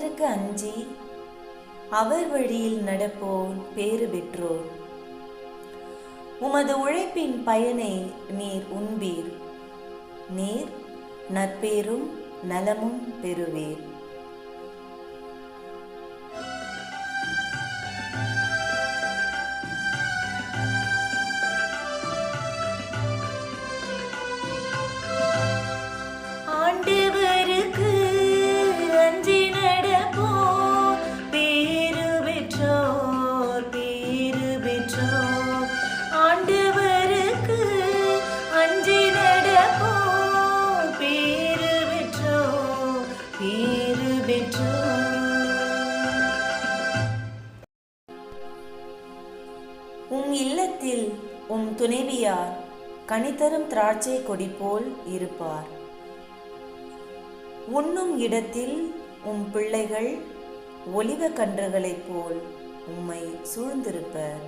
ஆண்டவருக்கு அஞ்சி அவர் வழியில் நடப்போர் பேறு பெற்றோர். உமது உழைப்பின் பயனை நீர் உண்பீர், நீர் நற்பேரும் நலமும் பெறுவீர். ஆண்டவருக்கு அஞ்சி நடப்போர் பேறு பெற்றோர், பேறு பெற்றோர். ஆண்டவருக்கு அஞ்சி நடப்போர் பேறு பெற்றோர், பேறு பெற்றோர். உம் இல்லத்தில் உம் துணைவியார் கனிதரும் திராட்சை கொடி போல் இருப்பார். உண்ணும் இடத்தில் உம் பிள்ளைகள் ஒலிவ கன்றுகளைப் போல் உம்மை சூழ்ந்திருப்பர்.